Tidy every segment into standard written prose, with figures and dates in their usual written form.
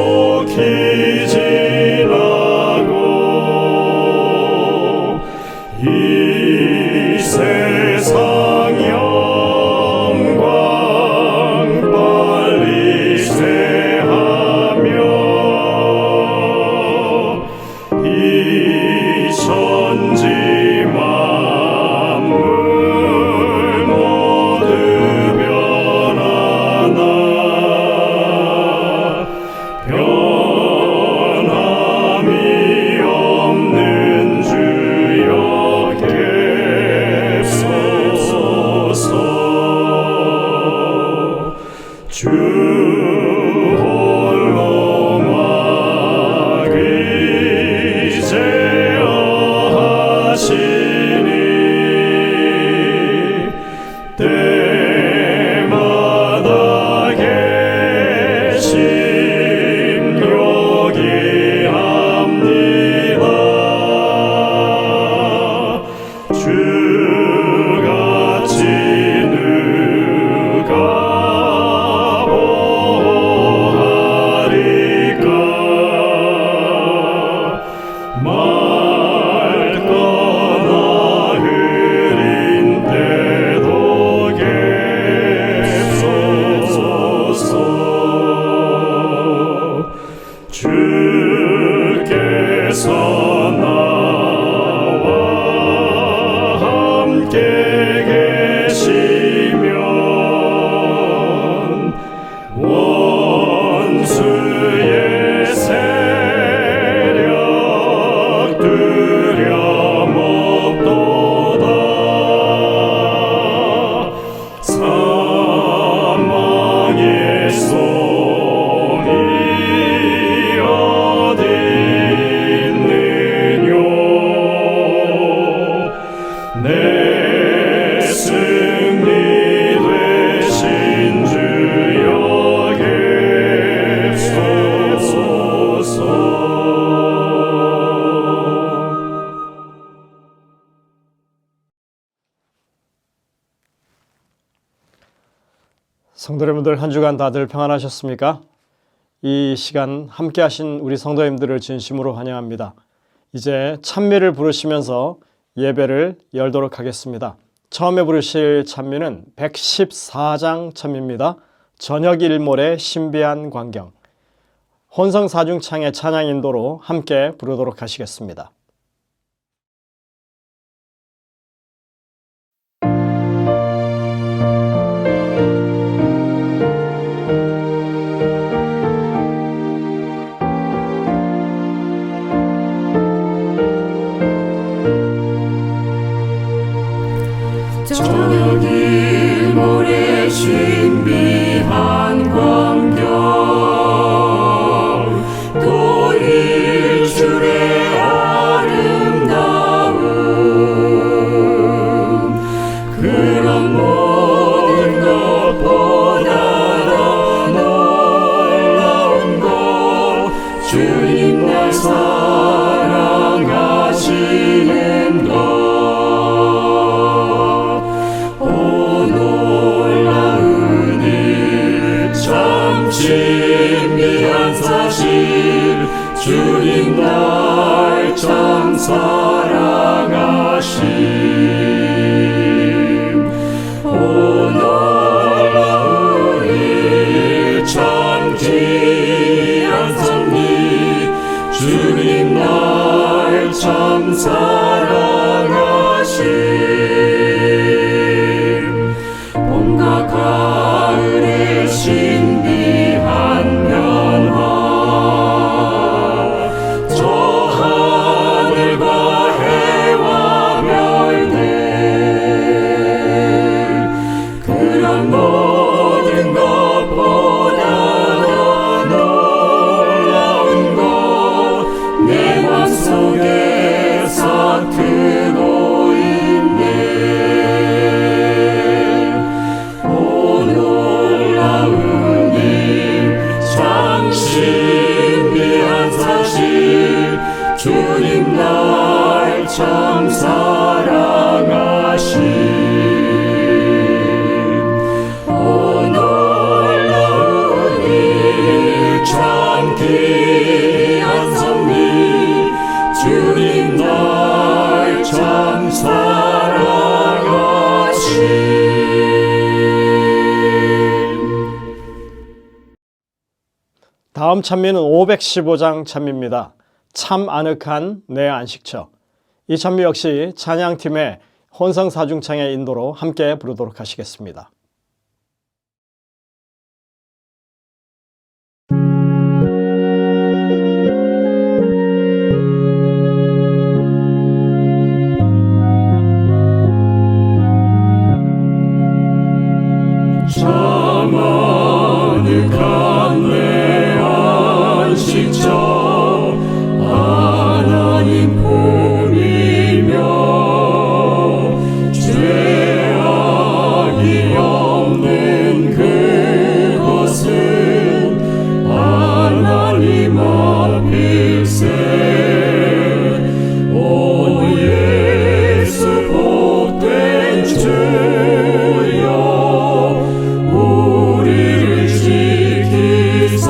속히 지나고 이 세상 영광 빨리 쇠하며 이 천지 만물 모두 변하나 변함이 없는 주여 객소서. 주 홀로 막의제어 하시니 때마다 계심 요기합니다. 주같이 누가 보호하리까. 맑거나 흐린 때도 객소서. 주께서 나와 함께 계시면 원수의 세력 두려움 없도다. 사망의 손이 어디 있느뇨. 내 승리 되신 주여 객소서. 성도 여러분들, 한 주간 다들 평안하셨습니까? 이 시간 함께 하신 우리 성도님들을 진심으로 환영합니다. 이제 찬미를 부르시면서 예배를 열도록 하겠습니다. 처음에 부르실 찬미는 114장 찬미입니다. 저녁 일몰의 신비한 광경. 혼성 사중창의 찬양 인도로 함께 부르도록 하시겠습니다. 저녁 일몰의 신비한 광경 또 일출의 아름다움 그런 모든 것보다 더 놀라운 것 주님 날 사랑하시는 것. 신비한 사실 주님 날 참 사랑하심. 오 놀라운 일 참 귀한 섭리 주님 날 참 사랑하심. 봄과 가을의 신비한 변화 저 하늘과 해와 별들 그런 모든 것보다 더 놀라운 것 내 맘속에서 귀한 섭리 주님 날 참 사랑하신. 다음 찬미는 515장 찬미입니다. 참 아늑한 내 안식처. 이 찬미 역시 찬양팀의 혼성사중창의 인도로 함께 부르도록 하시겠습니다. 참 아늑한 내 안식처 하나님 품이며 죄악이 없는 그곳은 하나님 앞일세. 오 예수 복된 주여 우리를 지키사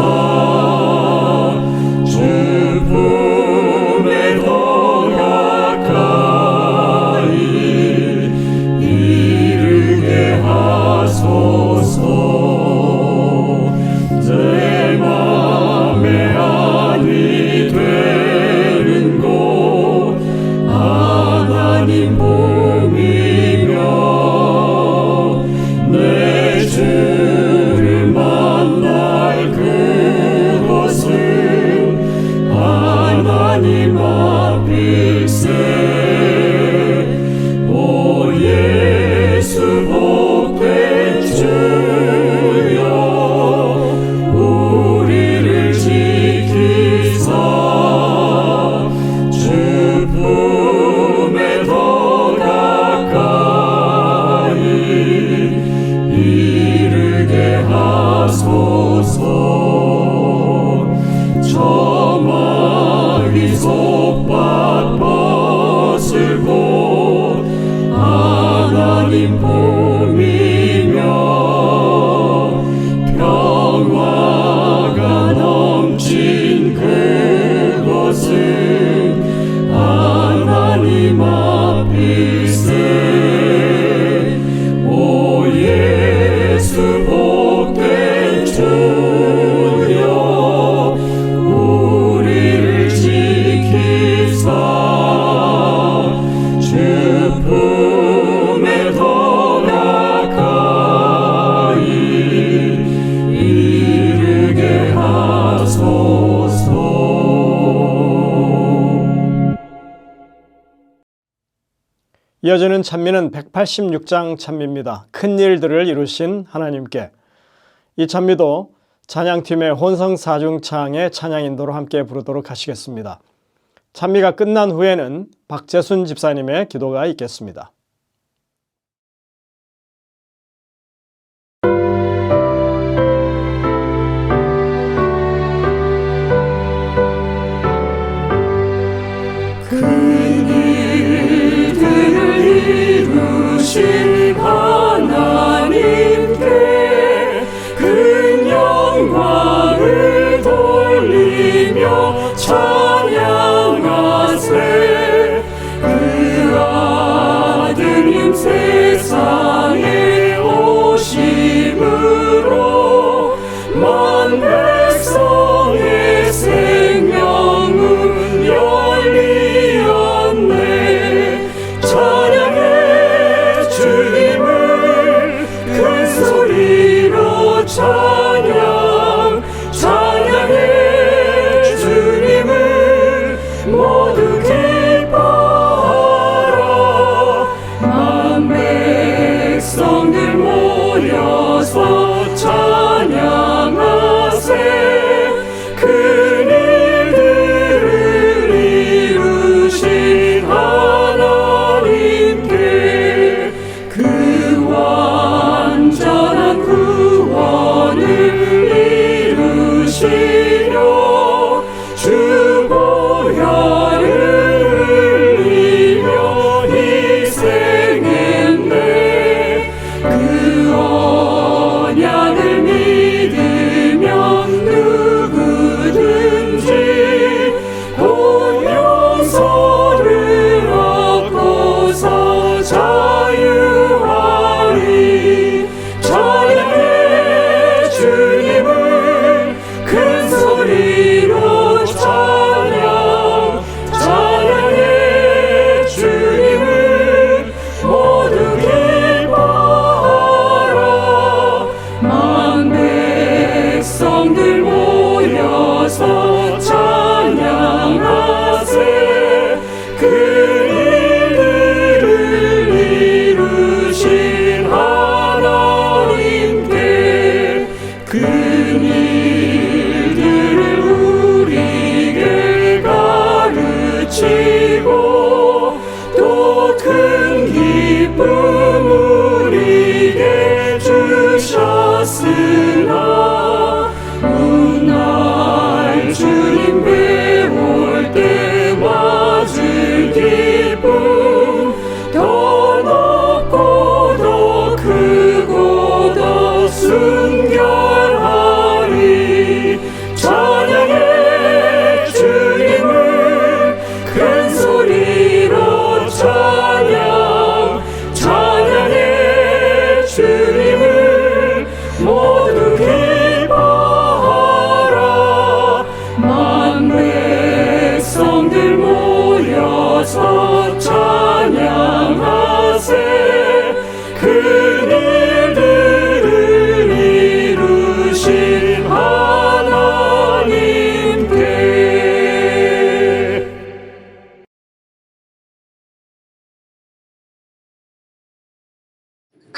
주 품에 더 가까이 이르게 하소서. 내 맘에 안이 되는 곳 하나님 품이며 내 주를 만날 그곳은 하나님 앞일세. 오 예수 복된 주여 우리를 지키사 주 품에 더 가까이 이르게 하소서. 저마귀 속밭 벗을 곳 하나님 품이며 평화가 넘친 그곳은 하나님 앞일세. 오 예수 복된 주여 우리를 지키사 주 품에 더 가까이 이르게 하소서. 이어지는 찬미는 186장 찬미입니다. 큰 일들을 이루신 하나님께. 이 찬미도 찬양팀의 혼성사중창의 찬양 인도로 함께 부르도록 하시겠습니다. 찬미가 끝난 후에는 박재순 집사님의 기도가 있겠습니다. 큰 일들을 이루신 하나님께 큰 영광을 돌리며 찬양하세. 그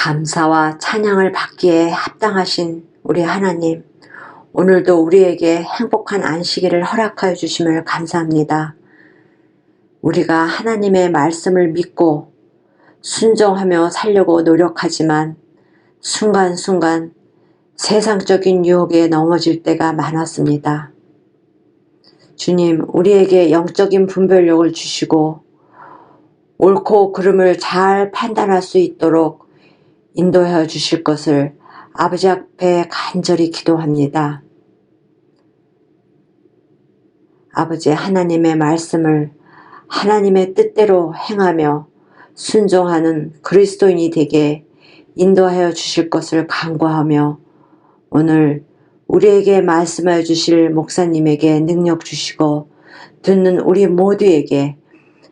감사와 찬양을 받기에 합당하신 우리 하나님, 오늘도 우리에게 행복한 안식일을 허락하여 주심을 감사합니다. 우리가 하나님의 말씀을 믿고 순종하며 살려고 노력하지만 순간순간 세상적인 유혹에 넘어질 때가 많았습니다. 주님, 우리에게 영적인 분별력을 주시고 옳고 그름을 잘 판단할 수 있도록 인도하여 주실 것을 아버지 앞에 간절히 기도합니다. 아버지 하나님의 말씀을 하나님의 뜻대로 행하며 순종하는 그리스도인이 되게 인도하여 주실 것을 간구하며 오늘 우리에게 말씀하여 주실 목사님에게 능력 주시고 듣는 우리 모두에게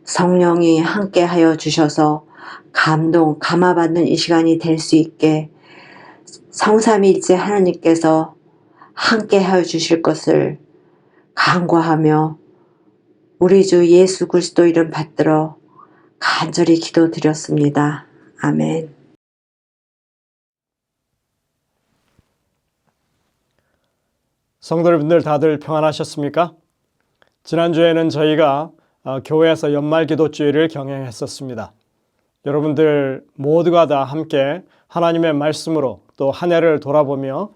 성령이 함께하여 주셔서 감동, 감화받는 이 시간이 될 수 있게 성삼위일체 하나님께서 함께하여 주실 것을 간구하며 우리 주 예수 그리스도 이름 받들어 간절히 기도드렸습니다. 아멘. 성도 여러분들 다들 평안하셨습니까? 지난주에는 저희가 교회에서 연말 기도주의를 경영했었습니다. 여러분들 모두가 다 함께 하나님의 말씀으로 또 한 해를 돌아보며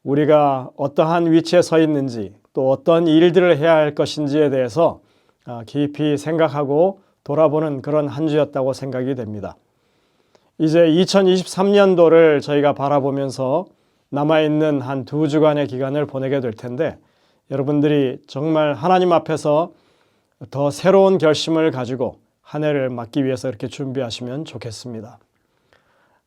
우리가 어떠한 위치에 서 있는지 또 어떤 일들을 해야 할 것인지에 대해서 깊이 생각하고 돌아보는 그런 한 주였다고 생각이 됩니다. 이제 2023년도를 저희가 바라보면서 남아있는 한 2주간의 기간을 보내게 될 텐데 여러분들이 정말 하나님 앞에서 더 새로운 결심을 가지고 한 해를 맞기 위해서 이렇게 준비하시면 좋겠습니다.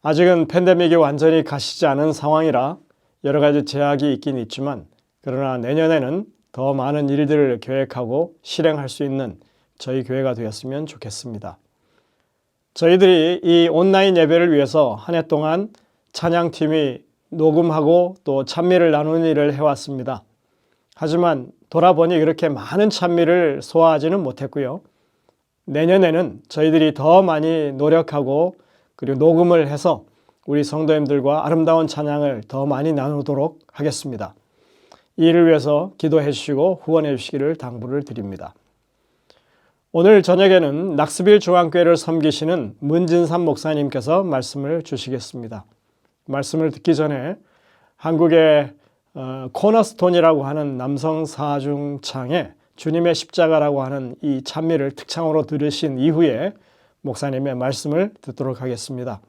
아직은 팬데믹이 완전히 가시지 않은 상황이라 여러 가지 제약이 있긴 있지만 그러나 내년에는 더 많은 일들을 계획하고 실행할 수 있는 저희 교회가 되었으면 좋겠습니다. 저희들이 이 온라인 예배를 위해서 한 해 동안 찬양팀이 녹음하고 또 찬미를 나누는 일을 해왔습니다. 하지만 돌아보니 그렇게 많은 찬미를 소화하지는 못했고요. 내년에는 저희들이 더 많이 노력하고 그리고 녹음을 해서 우리 성도님들과 아름다운 찬양을 더 많이 나누도록 하겠습니다. 이 일을 위해서 기도해 주시고 후원해 주시기를 당부를 드립니다. 오늘 저녁에는 낙스빌 중앙교회를 섬기시는 문진삼 목사님께서 말씀을 주시겠습니다. 말씀을 듣기 전에 한국의 코너스톤이라고 하는 남성 사중창에 주님의 십자가라고 하는 이 찬미를 특창으로 들으신 이후에 목사님의 말씀을 듣도록 하겠습니다.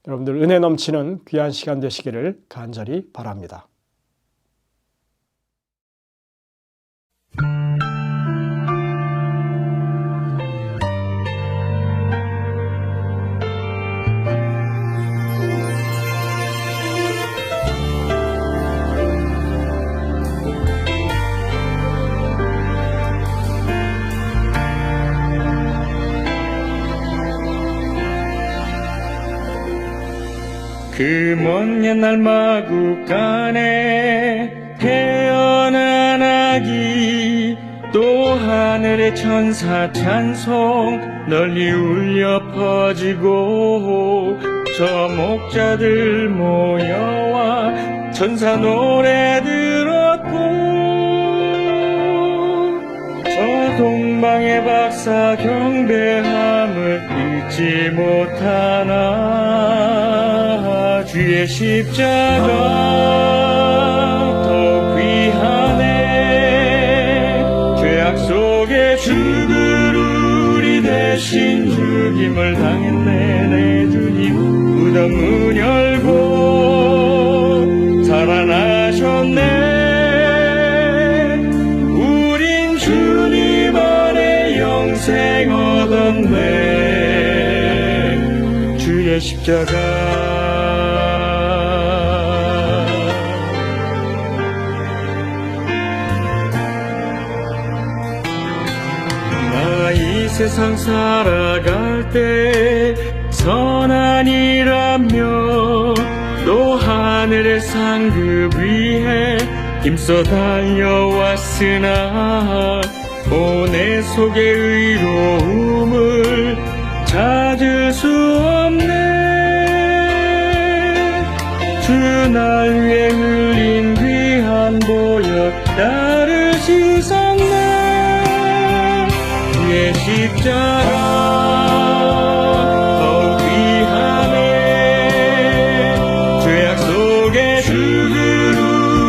여러분들 은혜 넘치는 귀한 시간 되시기를 간절히 바랍니다. 그 먼 옛날 마국간에 태어난 아기 또 하늘의 천사 찬송 널리 울려 퍼지고 저 목자들 모여와 천사 노래 들었고 저 동방의 박사 경배함을 잊지 못하나 주의 십자가 더 귀하네 죄악 속에 죽을 우리 대신 죽임을 당했네 내 주님 무덤 문 열고 살아나셨네 우린 주님 안에 영생 얻었네 주의 십자가 이 세상 살아갈 때 선한 일하며 또 하늘의 상급 위에 힘써 달려왔으나 내 속에 의로움을 찾을 수 없네 위에 흘린 귀한 보혈 나를 씻었네. 주의 십자가 더욱 귀하네. 죄악 속에 죽은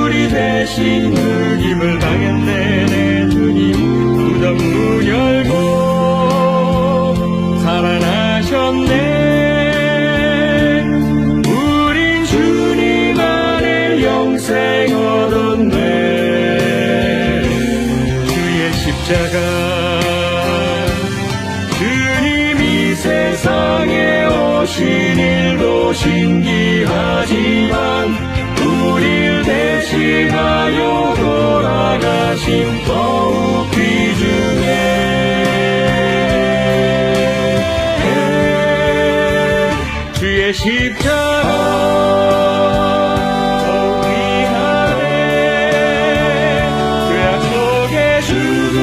우리 대신 죽임을 당했네. 내 주님 무덤 문 열고 살아나셨네. 우린 주님 안에 영생 얻었네. 주의 십자가 주님이 세상에 오신 일도 신기하지만 우릴 대신하여 돌아가신 더욱 귀중해. 주의 십자가 더욱 귀하네. 죄악 속에 죽은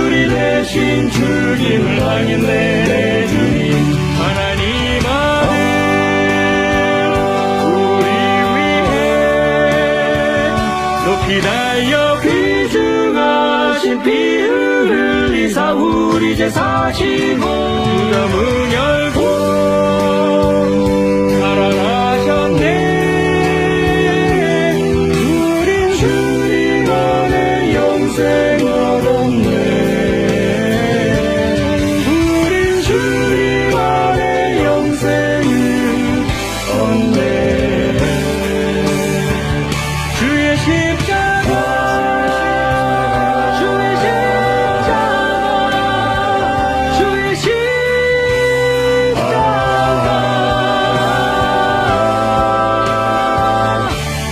우리 대신 죽임을 당했네. 내 주님 하나님 아들 우리 위해 높이 달려 귀중하신 피 흘리사 우리 죄 사시고 무덤을 열고 살아나셨네. 우린 주님 안에 영생 얻었네. 우린 주님 안에 영생을 얻네. 주의 십자가 주의 십자가 주의 십자가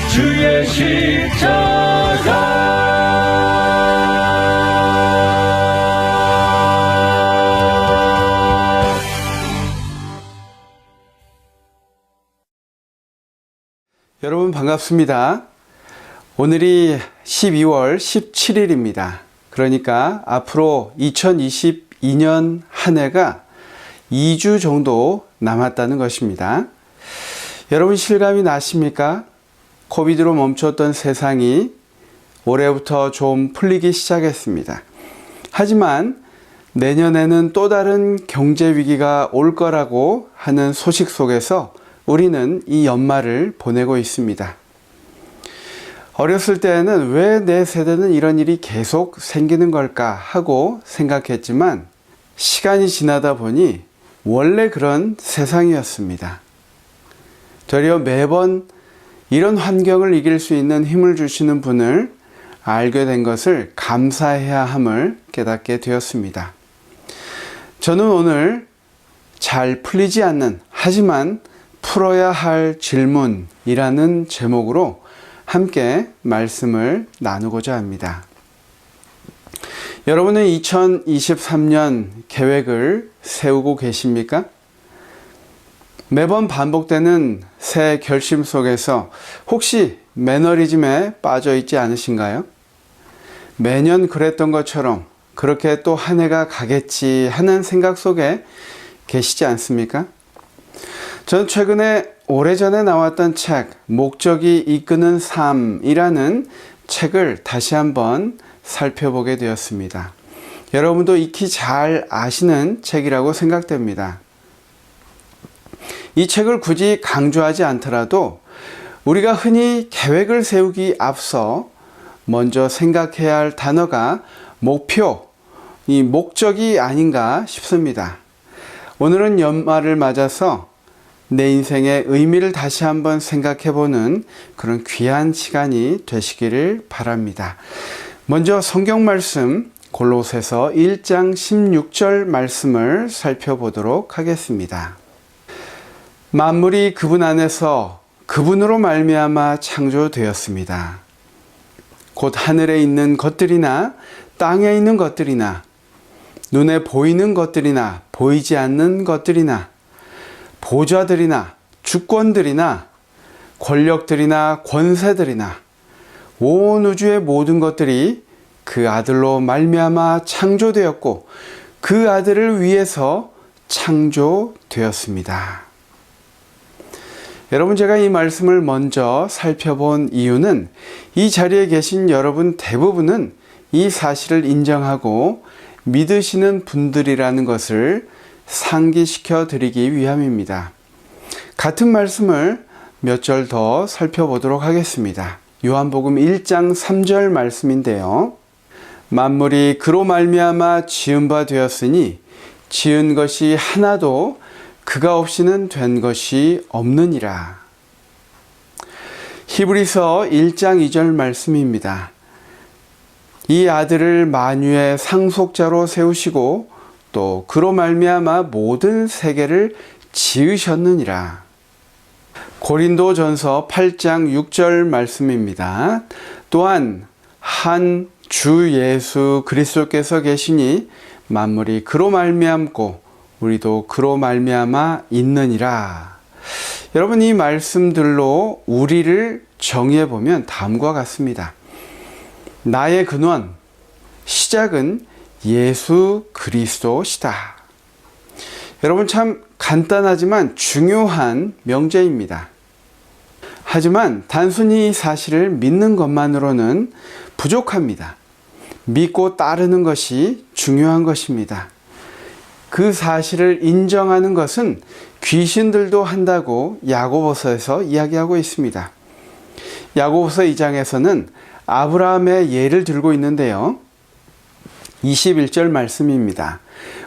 주의 십자가. 여러분 반갑습니다. 오늘이 12월 17일입니다. 그러니까 앞으로 2022년 한 해가 2주 정도 남았다는 것입니다. 여러분 실감이 나십니까? 코비드로 멈췄던 세상이 올해부터 좀 풀리기 시작했습니다. 하지만 내년에는 또 다른 경제 위기가 올 거라고 하는 소식 속에서 우리는 이 연말을 보내고 있습니다. 어렸을 때에는 왜 내 세대는 이런 일이 계속 생기는 걸까 하고 생각했지만 시간이 지나다 보니 원래 그런 세상이었습니다. 되려 매번 이런 환경을 이길 수 있는 힘을 주시는 분을 알게 된 것을 감사해야 함을 깨닫게 되었습니다. 저는 오늘 잘 풀리지 않는 하지만 풀어야 할 질문이라는 제목으로 함께 말씀을 나누고자 합니다. 여러분은 2023년 계획을 세우고 계십니까? 매번 반복되는 새 결심 속에서 혹시 매너리즘에 빠져 있지 않으신가요? 매년 그랬던 것처럼 그렇게 또 한 해가 가겠지 하는 생각 속에 계시지 않습니까? 전 최근에 오래전에 나왔던 책 목적이 이끄는 삶이라는 책을 다시 한번 살펴보게 되었습니다. 여러분도 익히 잘 아시는 책이라고 생각됩니다. 이 책을 굳이 강조하지 않더라도 우리가 흔히 계획을 세우기 앞서 먼저 생각해야 할 단어가 목표, 이 목적이 아닌가 싶습니다. 오늘은 연말을 맞아서 내 인생의 의미를 다시 한번 생각해보는 그런 귀한 시간이 되시기를 바랍니다. 먼저 성경 말씀 골로새서 1장 16절 말씀을 살펴보도록 하겠습니다. 만물이 그분 안에서 그분으로 말미암아 창조되었습니다. 곧 하늘에 있는 것들이나 땅에 있는 것들이나 눈에 보이는 것들이나 보이지 않는 것들이나 보좌들이나 주권들이나 권력들이나 권세들이나 온 우주의 모든 것들이 그 아들로 말미암아 창조되었고 그 아들을 위해서 창조되었습니다. 여러분, 제가 이 말씀을 먼저 살펴본 이유는 이 자리에 계신 여러분 대부분은 이 사실을 인정하고 믿으시는 분들이라는 것을 상기시켜 드리기 위함입니다. 같은 말씀을 몇 절 더 살펴보도록 하겠습니다. 요한복음 1장 3절 말씀인데요. 만물이 그로 말미암아 지은 바 되었으니 지은 것이 하나도 그가 없이는 된 것이 없느니라. 히브리서 1장 2절 말씀입니다. 이 아들을 만유의 상속자로 세우시고 또 그로 말미암아 모든 세계를 지으셨느니라. 고린도전서 8장 6절 말씀입니다. 또한 한 주 예수 그리스도께서 계시니 만물이 그로 말미암고 우리도 그로 말미암아 있느니라. 여러분, 이 말씀들로 우리를 정의해 보면 다음과 같습니다. 나의 근원, 시작은 예수 그리스도시다. 여러분, 참 간단하지만 중요한 명제입니다. 하지만 단순히 이 사실을 믿는 것만으로는 부족합니다. 믿고 따르는 것이 중요한 것입니다. 그 사실을 인정하는 것은 귀신들도 한다고 야고보서에서 이야기하고 있습니다. 야고보서 2장에서는 아브라함의 예를 들고 있는데요. 21절 말씀입니다.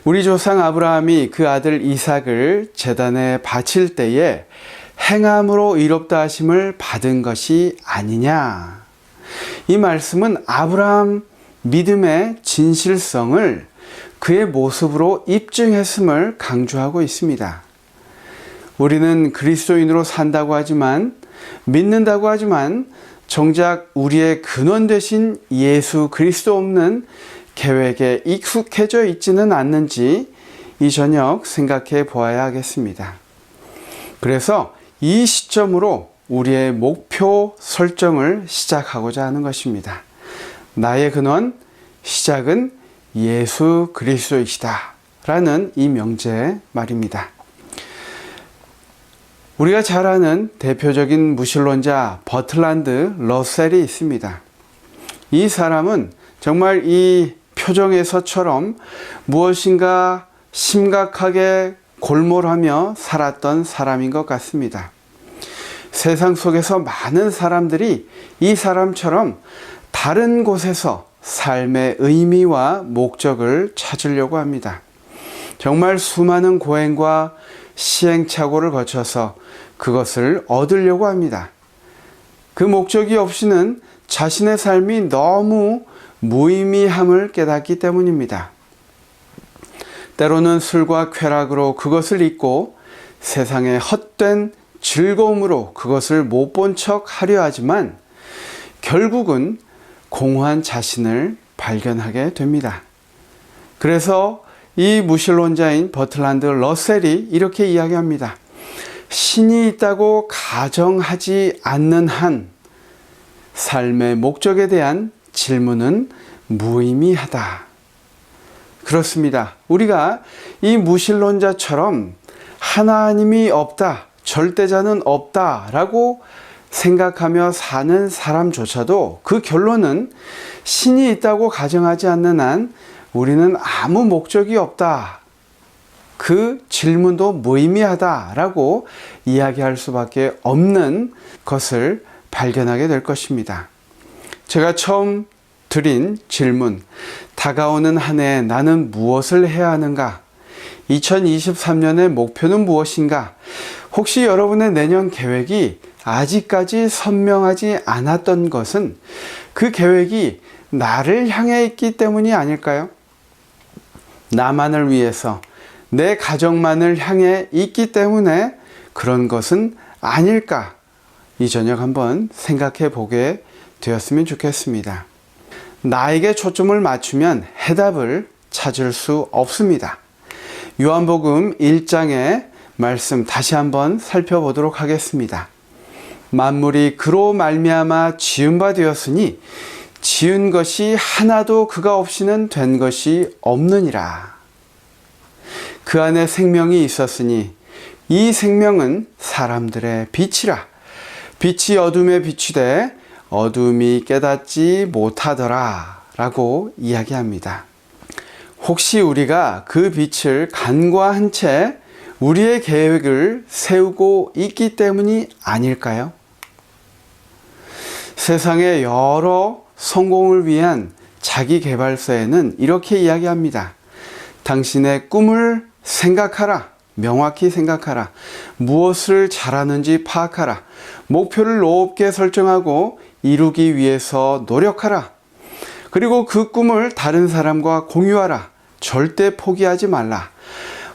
우리 조상 아브라함이 그 아들 이삭을 제단에 바칠 때에 행함으로 의롭다 하심을 받은 것이 아니냐. 이 말씀은 아브라함 믿음의 진실성을 그의 모습으로 입증했음을 강조하고 있습니다. 우리는 그리스도인으로 산다고 하지만, 믿는다고 하지만 정작 우리의 근원 되신 예수 그리스도 없는 계획에 익숙해져 있지는 않는지 이 저녁 생각해 보아야 하겠습니다. 그래서 이 시점으로 우리의 목표 설정을 시작하고자 하는 것입니다. 나의 근원, 시작은 예수 그리스도이시다 라는 이 명제 말입니다. 우리가 잘 아는 대표적인 무신론자 버틀란드 러셀이 있습니다. 이 사람은 정말 이 표정에서처럼 무엇인가 심각하게 골몰하며 살았던 사람인 것 같습니다. 세상 속에서 많은 사람들이 이 사람처럼 다른 곳에서 삶의 의미와 목적을 찾으려고 합니다. 정말 수많은 고행과 시행착오를 거쳐서 그것을 얻으려고 합니다. 그 목적이 없이는 자신의 삶이 너무 무의미함을 깨닫기 때문입니다. 때로는 술과 쾌락으로 그것을 잊고 세상의 헛된 즐거움으로 그것을 못 본 척 하려 하지만 결국은 공허한 자신을 발견하게 됩니다. 그래서 이 무신론자인 버틀란드 러셀이 이렇게 이야기합니다. 신이 있다고 가정하지 않는 한 삶의 목적에 대한 질문은 무의미하다. 그렇습니다. 우리가 이 무신론자처럼 하나님이 없다, 절대자는 없다라고 생각하며 사는 사람조차도 그 결론은 신이 있다고 가정하지 않는 한 우리는 아무 목적이 없다. 그 질문도 무의미하다라고 이야기할 수밖에 없는 것을 발견하게 될 것입니다. 제가 처음 드린 질문, 다가오는 한 해 나는 무엇을 해야 하는가? 2023년의 목표는 무엇인가? 혹시 여러분의 내년 계획이 아직까지 선명하지 않았던 것은 그 계획이 나를 향해 있기 때문이 아닐까요? 나만을 위해서, 내 가정만을 향해 있기 때문에 그런 것은 아닐까? 이 저녁 한번 생각해 보게 되었으면 좋겠습니다. 나에게 초점을 맞추면 해답을 찾을 수 없습니다. 요한복음 1장의 말씀 다시 한번 살펴보도록 하겠습니다. 만물이 그로 말미암아 지은 바 되었으니 지은 것이 하나도 그가 없이는 된 것이 없느니라. 그 안에 생명이 있었으니 이 생명은 사람들의 빛이라. 빛이 어둠에 비추되 어둠이 깨닫지 못하더라 라고 이야기합니다. 혹시 우리가 그 빛을 간과한 채 우리의 계획을 세우고 있기 때문이 아닐까요? 세상의 여러 성공을 위한 자기 개발서에는 이렇게 이야기합니다. 당신의 꿈을 생각하라. 명확히 생각하라. 무엇을 잘하는지 파악하라. 목표를 높게 설정하고 이루기 위해서 노력하라. 그리고 그 꿈을 다른 사람과 공유하라. 절대 포기하지 말라.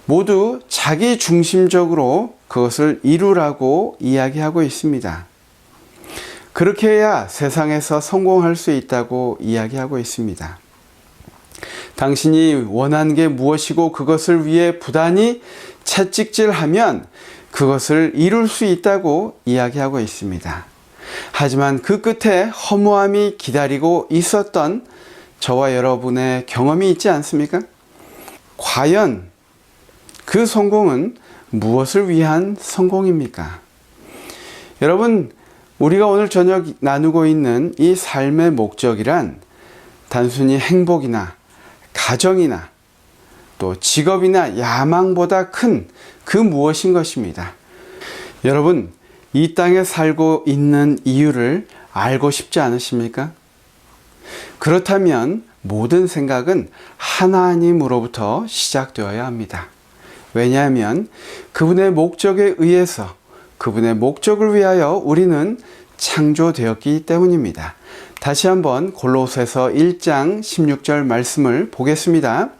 모두 자기 중심적으로 그것을 이루라고 이야기하고 있습니다. 그렇게 해야 세상에서 성공할 수 있다고 이야기하고 있습니다. 당신이 원하는 게 무엇이고 그것을 위해 부단히 채찍질하면 그것을 이룰 수 있다고 이야기하고 있습니다. 하지만 그 끝에 허무함이 기다리고 있었던 저와 여러분의 경험이 있지 않습니까? 과연 그 성공은 무엇을 위한 성공입니까? 여러분, 우리가 오늘 저녁 나누고 있는 이 삶의 목적이란 단순히 행복이나 가정이나 또 직업이나 야망보다 큰 그 무엇인 것입니다. 여러분, 이 땅에 살고 있는 이유를 알고 싶지 않으십니까? 그렇다면 모든 생각은 하나님으로부터 시작되어야 합니다. 왜냐하면 그분의 목적에 의해서 그분의 목적을 위하여 우리는 창조되었기 때문입니다. 다시 한번 골로새서 1장 16절 말씀을 보겠습니다.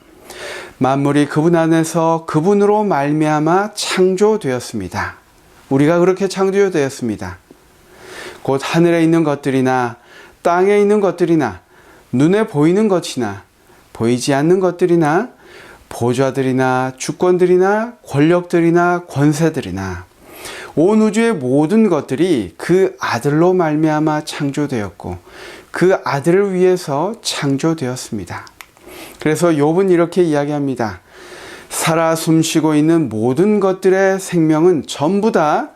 만물이 그분 안에서 그분으로 말미암아 창조되었습니다. 우리가 그렇게 창조되었습니다. 곧 하늘에 있는 것들이나 땅에 있는 것들이나 눈에 보이는 것이나 보이지 않는 것들이나 보좌들이나 주권들이나 권력들이나 권세들이나 온 우주의 모든 것들이 그 아들로 말미암아 창조되었고 그 아들을 위해서 창조되었습니다. 그래서 욥은 이렇게 이야기합니다. 살아 숨쉬고 있는 모든 것들의 생명은 전부 다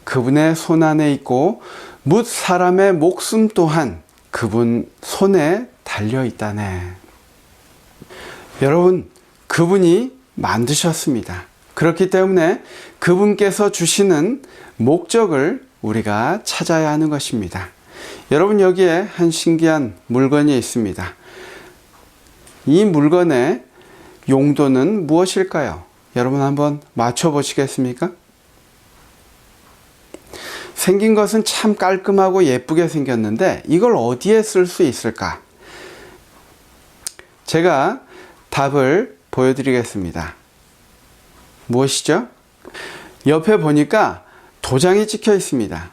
그분의 손 안에 있고 뭇 사람의 목숨 또한 그분 손에 달려 있다네. 여러분, 그분이 만드셨습니다. 그렇기 때문에 그분께서 주시는 목적을 우리가 찾아야 하는 것입니다. 여러분, 여기에 한 신기한 물건이 있습니다. 이 물건의 용도는 무엇일까요? 여러분 한번 맞춰보시겠습니까? 생긴 것은 참 깔끔하고 예쁘게 생겼는데 이걸 어디에 쓸 수 있을까? 제가 답을 보여드리겠습니다. 무엇이죠? 옆에 보니까 도장이 찍혀 있습니다.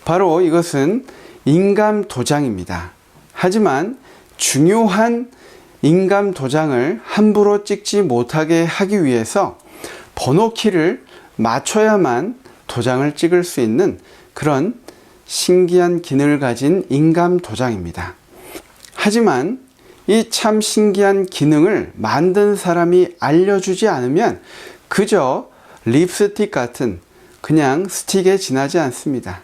바로 이것은 인감 도장입니다. 하지만 중요한 인감 도장을 함부로 찍지 못하게 하기 위해서 번호키를 맞춰야만 도장을 찍을 수 있는 그런 신기한 기능을 가진 인감 도장입니다. 하지만 이 참 신기한 기능을 만든 사람이 알려주지 않으면 그저 립스틱 같은 그냥 스틱에 지나지 않습니다.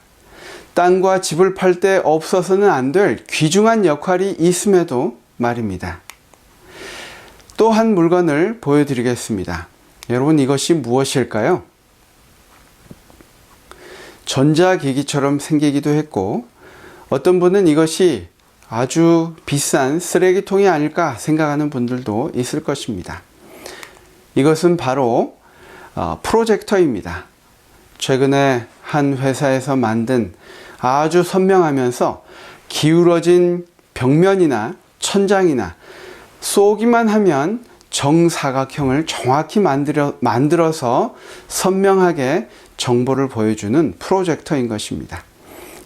땅과 집을 팔 때 없어서는 안 될 귀중한 역할이 있음에도 말입니다. 또 한 물건을 보여드리겠습니다. 여러분, 이것이 무엇일까요? 전자기기처럼 생기기도 했고 어떤 분은 이것이 아주 비싼 쓰레기통이 아닐까 생각하는 분들도 있을 것입니다. 이것은 바로 프로젝터입니다. 최근에 한 회사에서 만든 아주 선명하면서 기울어진 벽면이나 천장이나 쏘기만 하면 정사각형을 정확히 만들어서 선명하게 정보를 보여주는 프로젝터인 것입니다.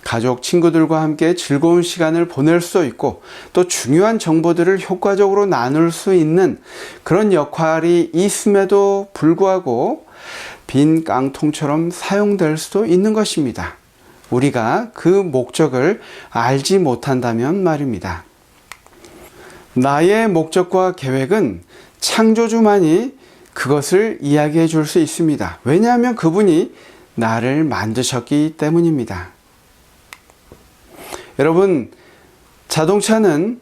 가족, 친구들과 함께 즐거운 시간을 보낼 수 있고 또 중요한 정보들을 효과적으로 나눌 수 있는 그런 역할이 있음에도 불구하고 빈 깡통처럼 사용될 수도 있는 것입니다. 우리가 그 목적을 알지 못한다면 말입니다. 나의 목적과 계획은 창조주만이 그것을 이야기해 줄 수 있습니다. 왜냐하면 그분이 나를 만드셨기 때문입니다. 여러분, 자동차는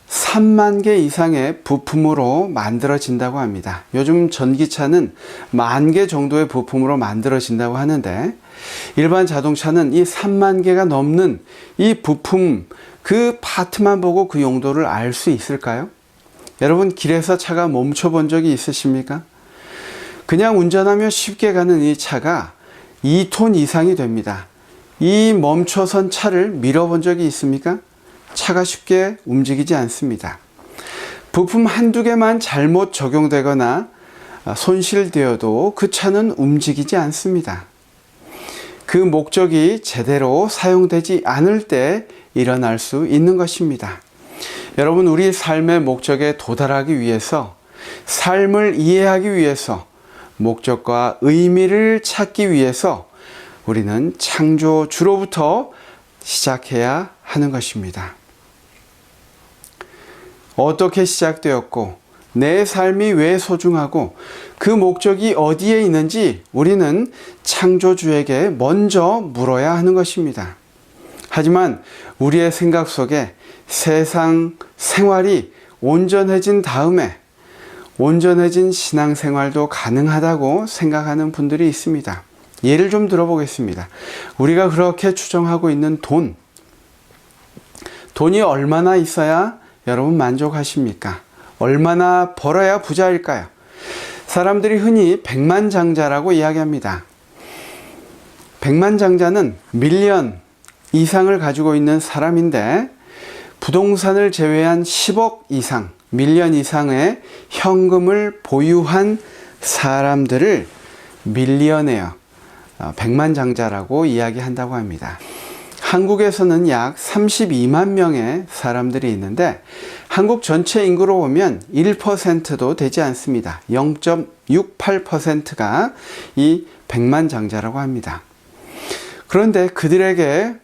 3만 개 이상의 부품으로 만들어진다고 합니다. 요즘 전기차는 1만 개 정도의 부품으로 만들어진다고 하는데, 일반 자동차는 이 3만 개가 넘는 이 부품, 그 파트만 보고 그 용도를 알 수 있을까요? 여러분, 길에서 차가 멈춰 본 적이 있으십니까? 그냥 운전하며 쉽게 가는 이 차가 2톤 이상이 됩니다. 이 멈춰선 차를 밀어본 적이 있습니까? 차가 쉽게 움직이지 않습니다. 부품 한두 개만 잘못 적용되거나 손실되어도 그 차는 움직이지 않습니다. 그 목적이 제대로 사용되지 않을 때 일어날 수 있는 것입니다. 여러분, 우리 삶의 목적에 도달하기 위해서, 삶을 이해하기 위해서, 목적과 의미를 찾기 위해서 우리는 창조주로부터 시작해야 하는 것입니다. 어떻게 시작되었고 내 삶이 왜 소중하고 그 목적이 어디에 있는지 우리는 창조주에게 먼저 물어야 하는 것입니다. 하지만 우리의 생각 속에 세상 생활이 온전해진 다음에 온전해진 신앙생활도 가능하다고 생각하는 분들이 있습니다. 예를 좀 들어보겠습니다. 우리가 그렇게 추정하고 있는 돈이 얼마나 있어야 여러분 만족하십니까? 얼마나 벌어야 부자일까요? 사람들이 흔히 백만장자라고 이야기합니다. 백만장자는 밀리언 이상을 가지고 있는 사람인데, 부동산을 제외한 10억 이상, 밀리언 이상의 현금을 보유한 사람들을 밀리어네어, 백만장자라고 이야기한다고 합니다. 한국에서는 약 32만 명의 사람들이 있는데, 한국 전체 인구로 보면 1%도 되지 않습니다. 0.68%가 이 백만장자라고 합니다. 그런데 그들에게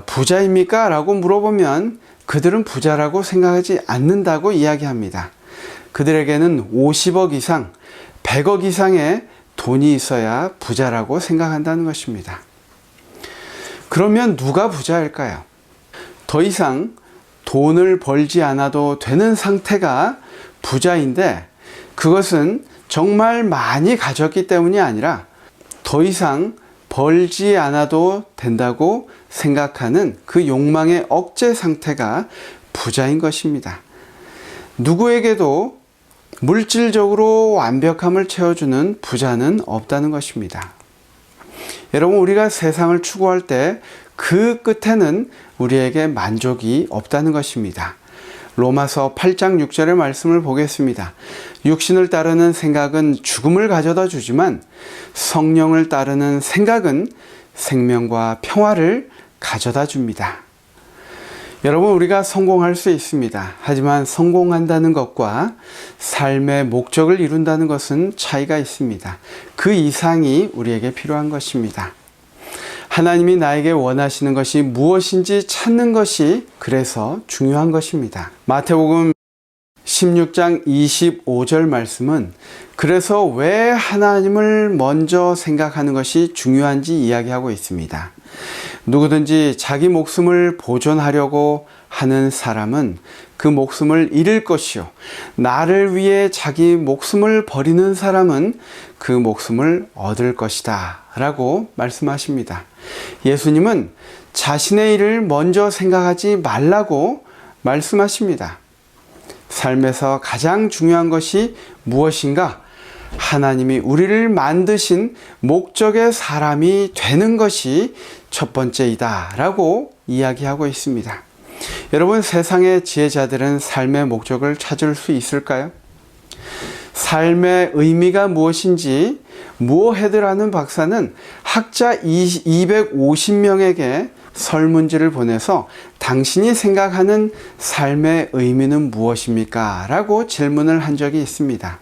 부자입니까? 라고 물어보면 그들은 부자라고 생각하지 않는다고 이야기합니다. 그들에게는 50억 이상, 100억 이상의 돈이 있어야 부자라고 생각한다는 것입니다. 그러면 누가 부자일까요? 더 이상 돈을 벌지 않아도 되는 상태가 부자인데, 그것은 정말 많이 가졌기 때문이 아니라 더 이상 벌지 않아도 된다고 생각하는 그 욕망의 억제 상태가 부자인 것입니다. 누구에게도 물질적으로 완벽함을 채워주는 부자는 없다는 것입니다. 여러분, 우리가 세상을 추구할 때 그 끝에는 우리에게 만족이 없다는 것입니다. 로마서 8장 6절의 말씀을 보겠습니다. 육신을 따르는 생각은 죽음을 가져다 주지만 성령을 따르는 생각은 생명과 평화를 가져다 줍니다. 여러분, 우리가 성공할 수 있습니다. 하지만 성공한다는 것과 삶의 목적을 이룬다는 것은 차이가 있습니다. 그 이상이 우리에게 필요한 것입니다. 하나님이 나에게 원하시는 것이 무엇인지 찾는 것이 그래서 중요한 것입니다. 마태복음 16장 25절 말씀은 그래서 왜 하나님을 먼저 생각하는 것이 중요한지 이야기하고 있습니다. 누구든지 자기 목숨을 보존하려고 하는 사람은 그 목숨을 잃을 것이요, 나를 위해 자기 목숨을 버리는 사람은 그 목숨을 얻을 것이다 라고 말씀하십니다. 예수님은 자신의 일을 먼저 생각하지 말라고 말씀하십니다. 삶에서 가장 중요한 것이 무엇인가? 하나님이 우리를 만드신 목적의 사람이 되는 것이 첫 번째이다 라고 이야기하고 있습니다. 여러분, 세상의 지혜자들은 삶의 목적을 찾을 수 있을까요? 삶의 의미가 무엇인지 무어헤드라는 박사는 학자 250명에게 설문지를 보내서 당신이 생각하는 삶의 의미는 무엇입니까? 라고 질문을 한 적이 있습니다.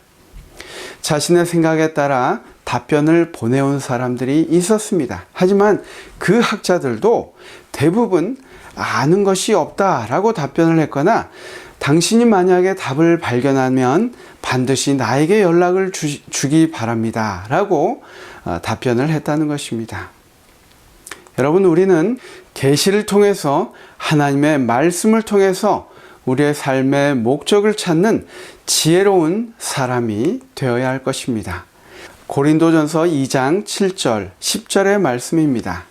자신의 생각에 따라 답변을 보내온 사람들이 있었습니다. 하지만 그 학자들도 대부분 아는 것이 없다라고 답변을 했거나 당신이 만약에 답을 발견하면 반드시 나에게 연락을 주기 바랍니다. 라고 답변을 했다는 것입니다. 여러분, 우리는 계시를 통해서 하나님의 말씀을 통해서 우리의 삶의 목적을 찾는 지혜로운 사람이 되어야 할 것입니다. 고린도전서 2장 7절, 10절의 말씀입니다.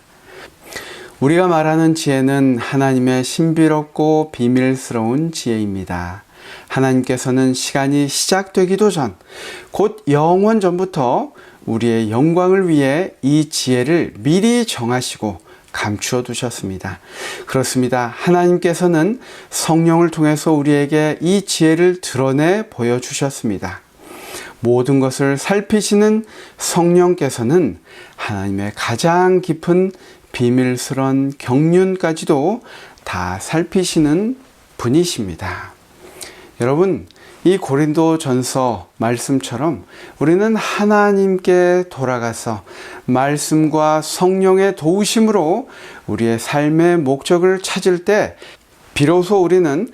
우리가 말하는 지혜는 하나님의 신비롭고 비밀스러운 지혜입니다. 하나님께서는 시간이 시작되기도 전, 곧 영원 전부터 우리의 영광을 위해 이 지혜를 미리 정하시고 감추어 두셨습니다. 그렇습니다. 하나님께서는 성령을 통해서 우리에게 이 지혜를 드러내 보여주셨습니다. 모든 것을 살피시는 성령께서는 하나님의 가장 깊은 비밀스러운 경륜까지도 다 살피시는 분이십니다. 여러분, 이 고린도전서 말씀처럼 우리는 하나님께 돌아가서 말씀과 성령의 도우심으로 우리의 삶의 목적을 찾을 때 비로소 우리는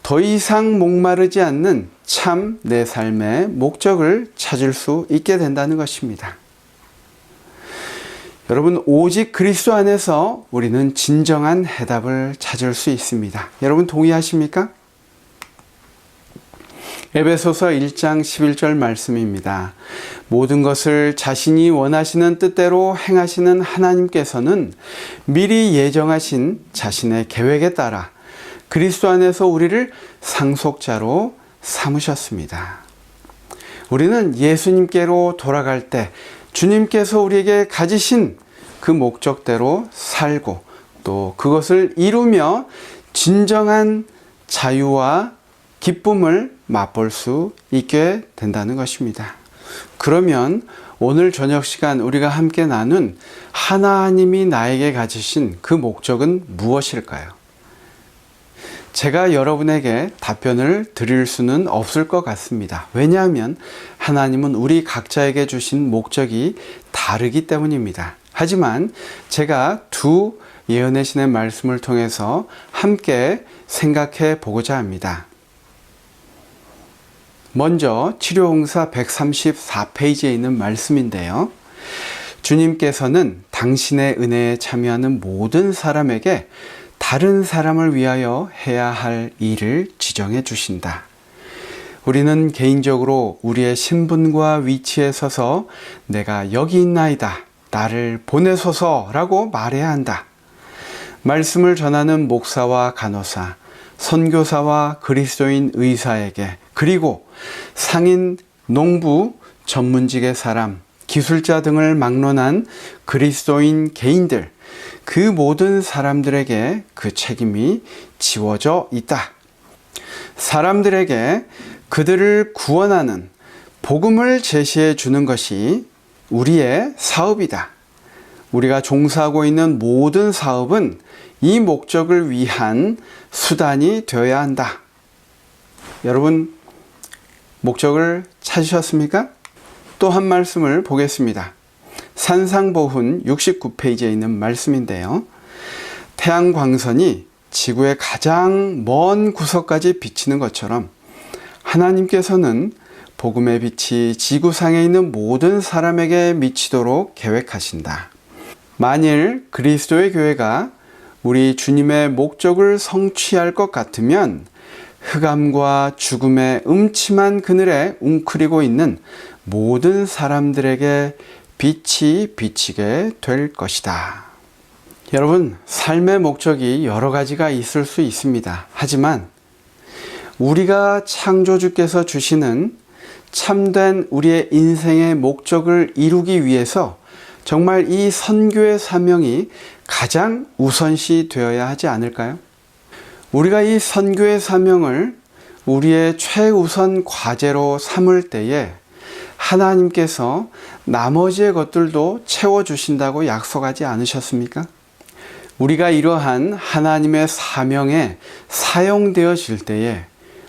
더 이상 목마르지 않는 참 내 삶의 목적을 찾을 수 있게 된다는 것입니다. 여러분, 오직 그리스도 안에서 우리는 진정한 해답을 찾을 수 있습니다. 여러분, 동의하십니까? 에베소서 1장 11절 말씀입니다. 모든 것을 자신이 원하시는 뜻대로 행하시는 하나님께서는 미리 예정하신 자신의 계획에 따라 그리스도 안에서 우리를 상속자로 삼으셨습니다. 우리는 예수님께로 돌아갈 때 주님께서 우리에게 가지신 그 목적대로 살고 또 그것을 이루며 진정한 자유와 기쁨을 맛볼 수 있게 된다는 것입니다. 그러면 오늘 저녁 시간 우리가 함께 나눈 하나님이 나에게 가지신 그 목적은 무엇일까요? 제가 여러분에게 답변을 드릴 수는 없을 것 같습니다. 왜냐하면 하나님은 우리 각자에게 주신 목적이 다르기 때문입니다. 하지만 제가 두 예언의 신의 말씀을 통해서 함께 생각해 보고자 합니다. 먼저 치료홍사 134페이지에 있는 말씀인데요. 주님께서는 당신의 은혜에 참여하는 모든 사람에게 다른 사람을 위하여 해야 할 일을 지정해 주신다. 우리는 개인적으로 우리의 신분과 위치에 서서 내가 여기 있나이다, 나를 보내소서라고 말해야 한다. 말씀을 전하는 목사와 간호사, 선교사와 그리스도인 의사에게, 그리고 상인, 농부, 전문직의 사람, 기술자 등을 막론한 그리스도인 개인들, 그 모든 사람들에게 그 책임이 지워져 있다. 사람들에게 그들을 구원하는 복음을 제시해 주는 것이 우리의 사업이다. 우리가 종사하고 있는 모든 사업은 이 목적을 위한 수단이 되어야 한다. 여러분, 목적을 찾으셨습니까? 또 한 말씀을 보겠습니다. 산상보훈 69페이지에 있는 말씀인데요. 태양광선이 지구의 가장 먼 구석까지 비치는 것처럼 하나님께서는 복음의 빛이 지구상에 있는 모든 사람에게 미치도록 계획하신다. 만일 그리스도의 교회가 우리 주님의 목적을 성취할 것 같으면 흑암과 죽음의 음침한 그늘에 웅크리고 있는 모든 사람들에게 빛이 비치게 될 것이다. 여러분, 삶의 목적이 여러 가지가 있을 수 있습니다. 하지만 우리가 창조주께서 주시는 참된 우리의 인생의 목적을 이루기 위해서 정말 이 선교의 사명이 가장 우선시 되어야 하지 않을까요? 우리가 이 선교의 사명을 우리의 최우선 과제로 삼을 때에 하나님께서 나머지의 것들도 채워주신다고 약속하지 않으셨습니까? 우리가 이러한 하나님의 사명에 사용되어질 때에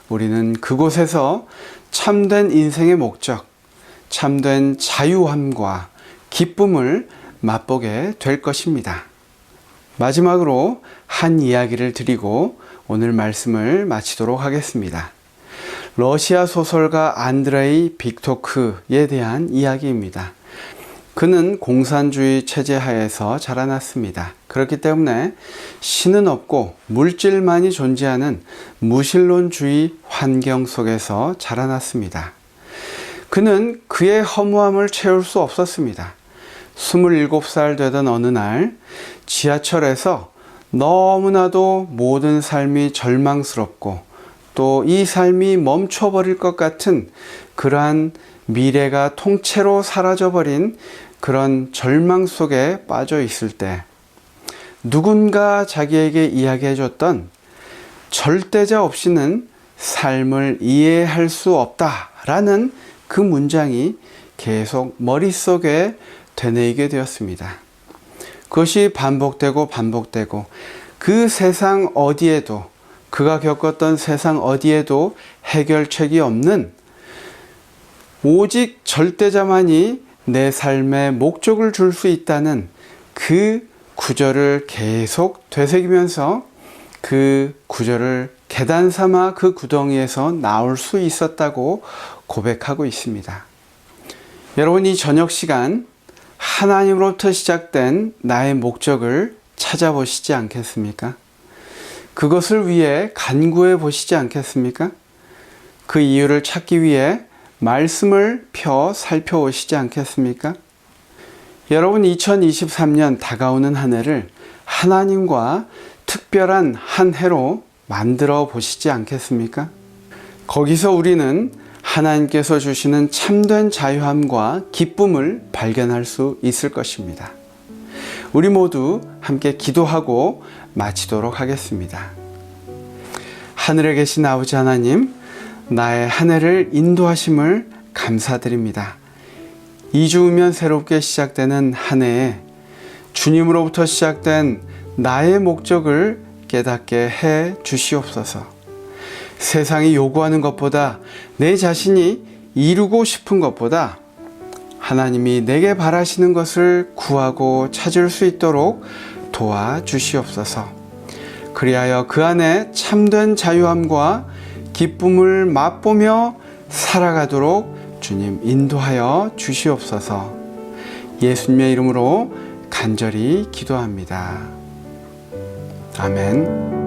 우리는 그곳에서 참된 인생의 목적, 참된 자유함과 기쁨을 맛보게 될 것입니다. 마지막으로 한 이야기를 드리고 오늘 말씀을 마치도록 하겠습니다. 러시아 소설가 안드레이 빅토크에 대한 이야기입니다. 그는 공산주의 체제 하에서 자라났습니다. 그렇기 때문에 신은 없고 물질만이 존재하는 무신론주의 환경 속에서 자라났습니다. 그는 그의 허무함을 채울 수 없었습니다. 27살 되던 어느 날 지하철에서 너무나도 모든 삶이 절망스럽고 또 이 삶이 멈춰버릴 것 같은 그러한 미래가 통째로 사라져버린 그런 절망 속에 빠져 있을 때 누군가 자기에게 이야기해줬던 절대자 없이는 삶을 이해할 수 없다라는 그 문장이 계속 머릿속에 되뇌이게 되었습니다. 그것이 반복되고 그 세상 어디에도 그가 겪었던 세상 어디에도 해결책이 없는 오직 절대자만이 내 삶에 목적을 줄 수 있다는 그 구절을 계속 되새기면서 그 구절을 계단 삼아 그 구덩이에서 나올 수 있었다고 고백하고 있습니다. 여러분, 이 저녁 시간 하나님으로부터 시작된 나의 목적을 찾아보시지 않겠습니까? 그것을 위해 간구해 보시지 않겠습니까? 그 이유를 찾기 위해 말씀을 펴 살펴오시지 않겠습니까? 여러분, 2023년 다가오는 한 해를 하나님과 특별한 한 해로 만들어 보시지 않겠습니까? 거기서 우리는 하나님께서 주시는 참된 자유함과 기쁨을 발견할 수 있을 것입니다. 우리 모두 함께 기도하고 마치도록 하겠습니다. 하늘에 계신 아버지 하나님, 나의 한 해를 인도하심을 감사드립니다. 2주 후면 새롭게 시작되는 한 해에 주님으로부터 시작된 나의 목적을 깨닫게 해 주시옵소서. 세상이 요구하는 것보다 내 자신이 이루고 싶은 것보다 하나님이 내게 바라시는 것을 구하고 찾을 수 있도록 도와주시옵소서. 그리하여 그 안에 참된 자유함과 기쁨을 맛보며 살아가도록 주님 인도하여 주시옵소서. 예수님의 이름으로 간절히 기도합니다. 아멘.